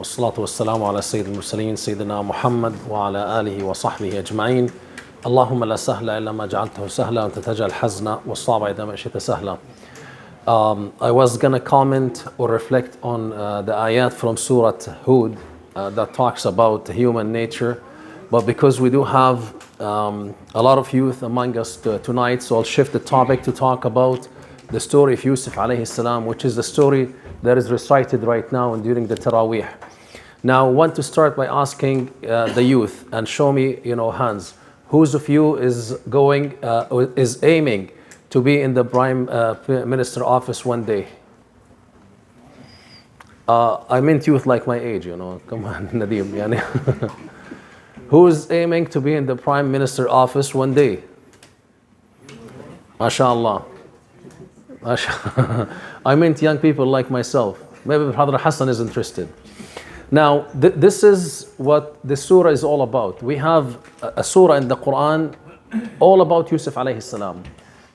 والصلاة والسلام على سيد المرسلين سيدنا محمد وعلى آله وصحبه أجمعين. اللهم لا سهل إلا ما جعلته سهلا وأنت تجعل الحزن والصعب إذا ما شئت سهلا. I was going to comment or reflect on the ayat from Surah Hud that talks about human nature, but because we do have a lot of youth among us tonight, so I'll shift the topic to talk about the story of Yusuf alayhi salam, which is the story that is recited right now and during the Taraweeh. Now I want to start by asking the youth, and show me, hands. Whose of you is aiming to be in the Prime Minister office one day? I meant youth like my age, Come on, Nadeem. Who's aiming to be in the Prime Minister office one day? MashaAllah. I meant young people like myself. Maybe Brother Hassan is interested. Now, this is what the surah is all about. We have a surah in the Quran all about Yusuf alayhi salam.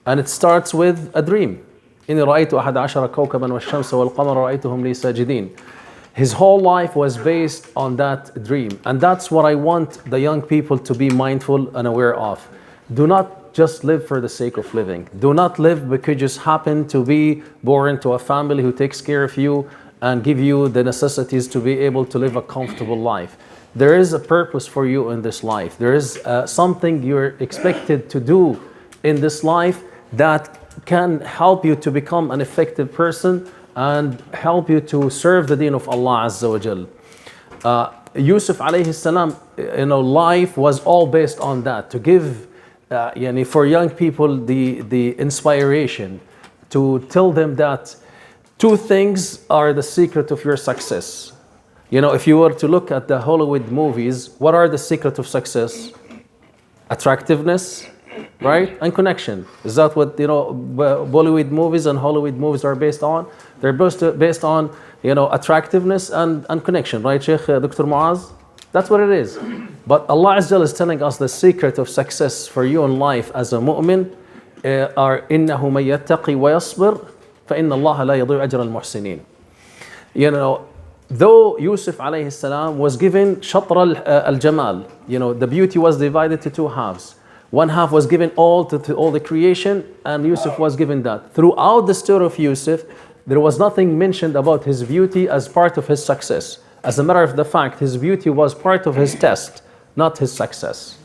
And it starts with a dream. إِنِّي رَأَيْتُ أَحَدَ عَشَرَ كَوْكَبًا وَالشَّمْسَ وَالْقَمَرَ رَأَيْتُهُمْ لِي سَاجِدِينَ. His whole life was based on that dream. And that's what I want the young people to be mindful and aware of. Do not just live for the sake of living. Do not live because you just happen to be born to a family who takes care of you and give you the necessities to be able to live a comfortable life. There is a purpose for you in this life. There is something you're expected to do in this life that can help you to become an effective person and help you to serve the deen of Allah Azza wa Jal. Yusuf alayhi salam, life was all based on that, to give for young people the inspiration, to tell them that two things are the secret of your success. If you were to look at the Hollywood movies, what are the secret of success? Attractiveness, right? And connection. Is that what Bollywood movies and Hollywood movies are based on? They're based on attractiveness and connection, right, Sheikh Dr. Muaz? That's what it is. But Allah Azza wa Jalla is telling us the secret of success for you in life as a mu'min are إِنَّهُ مَن يَتَّقِي وَيَصْبِرْ فَإِنَّ اللَّهَ لَا يَضِيعُ أَجْرَ الْمُحْسِنِينَ. Though Yusuf alayhi salam was given shatr al-jamal, the beauty was divided to two halves. One half was given all to all the creation, and Yusuf was given that. Throughout the story of Yusuf, there was nothing mentioned about his beauty as part of his success. As a matter of the fact, his beauty was part of his test, not his success.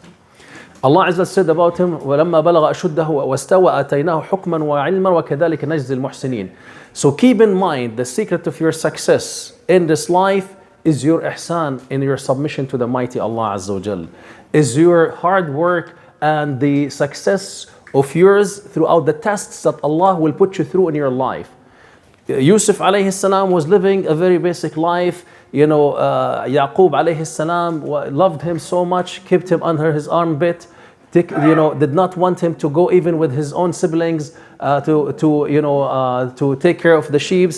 Allah Azza said about him, وَلَمَّا بَلَغَ أَشُدَّهُ وَاسْتَوَى آتَيْنَاهُ حُكْمًا وَعِلْمًا وَكَذَلِكَ نَجْزِي الْمُحْسِنِينَ. So keep in mind, the secret of your success in this life is your ihsan, in your submission to the mighty Allah Azza wa Jal, is your hard work and the success of yours throughout the tests that Allah will put you through in your life. Yusuf alayhi salam was living a very basic life. Yaqub alayhi salam loved him so much, kept him under his armpit, did not want him to go even with his own siblings to take care of the sheep.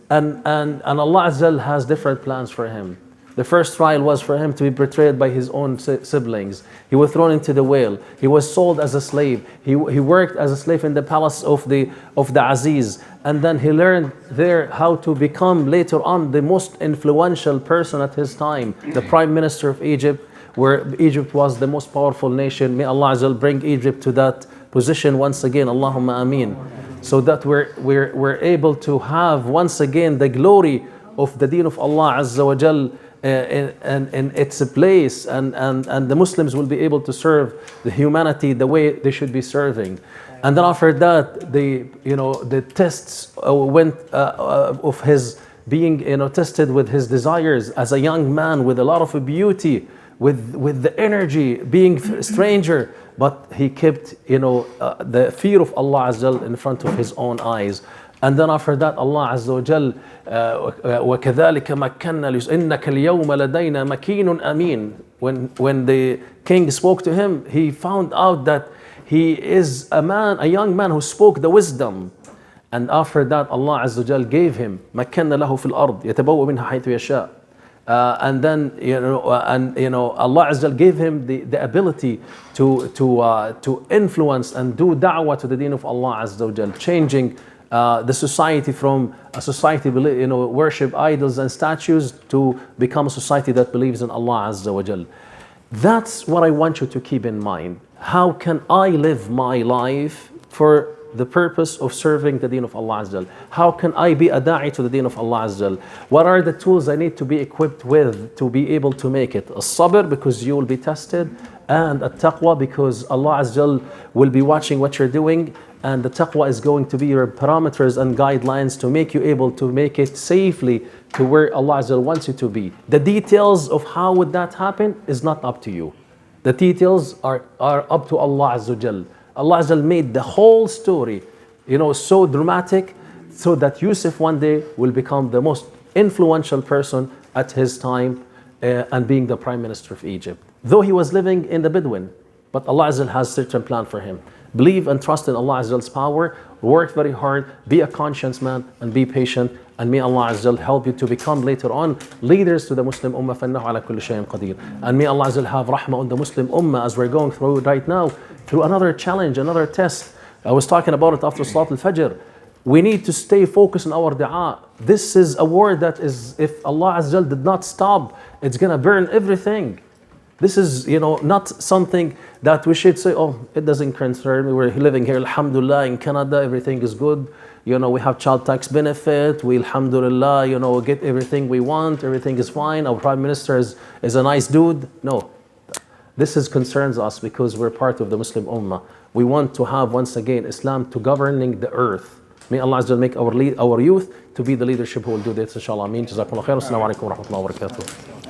And Allah Azza wa Jal has different plans for him. The first trial was for him to be betrayed by his own siblings. He was thrown into the well. He was sold as a slave. He worked as a slave in the palace of the Aziz. And then he learned there how to become later on the most influential person at his time, the Prime Minister of Egypt, where Egypt was the most powerful nation. May Allah Azza wa Jal bring Egypt to that position once again. Allahumma ameen. So that we're able to have once again the glory of the deen of Allah Azza wa Jal in its place, and the Muslims will be able to serve the humanity the way they should be serving. And then after that, the tests went of his being tested with his desires as a young man with a lot of beauty, with the energy, being a stranger, but he kept the fear of Allah Azza wa Jal in front of his own eyes. And then after that, Allah Azza wa Jal, وَكَذَلِكَ مَكَّنَّا إِنَّكَ الْيَوْمَ لَدَيْنَا مَكِينٌ أَمِينٌ. When the king spoke to him, he found out that he is a young man who spoke the wisdom. And after that, Allah Azza wa Jal gave him مَكَّنَّا لَهُ فِي الْأَرْضِ يَتَبَوَّأُ مِنْهَا حَيْثُ يَشَاءُ. And then Allah Azza wa Jal gave him the ability to influence and do da'wah to the deen of Allah Azza wa Jal, changing the society from a society worship idols and statues to become a society that believes in Allah Azza wa Jal. That's what I want you to keep in mind. How can I live my life for the purpose of serving the deen of Allah Azza wa Jal? How can I be a da'i to the deen of Allah Azza wa Jal? What are the tools I need to be equipped with to be able to make it? As-sabr, because you will be tested, and at-taqwa, because Allah Azza wa Jal will be watching what you're doing, and the taqwa is going to be your parameters and guidelines to make you able to make it safely to where Allah Azza wa Jal wants you to be. The details of how would that happen is not up to you. The details are up to Allah Azza wa Jal. Allah Azza wa Jal made the whole story, so dramatic, so that Yusuf one day will become the most influential person at his time and being the prime minister of Egypt. Though he was living in the Bedouin, but Allah Azza wa Jal has a certain plan for him. Believe and trust in Allah Azza wa Jal's power, work very hard, be a conscious man, and be patient, and may Allah Azza wa Jal help you to become later on leaders to the Muslim Ummah, فَإِنَّهُ عَلَى كُلِّ شَيْءٍ قَدِيرٌ. And may Allah Azza wa Jal have rahmah on the Muslim Ummah as we're going through right now, through another challenge, another test. I was talking about it after Salat al-Fajr. We need to stay focused on our dua. This is a word that is, if Allah Azza wa Jal did not stop, it's going to burn everything. This is, not something that we should say, oh, it doesn't concern me. We're living here, alhamdulillah, in Canada, everything is good. We have child tax benefit. We, alhamdulillah, get everything we want. Everything is fine. Our prime minister is a nice dude. No, concerns us because we're part of the Muslim Ummah. We want to have, once again, Islam to governing the earth. May Allah Azza wa Jal make our youth to be the leadership who will do this, inshallah. Ameen. Jazakumullah khair. Assalamu alaikum wa rahmatullahi wa barakatuh.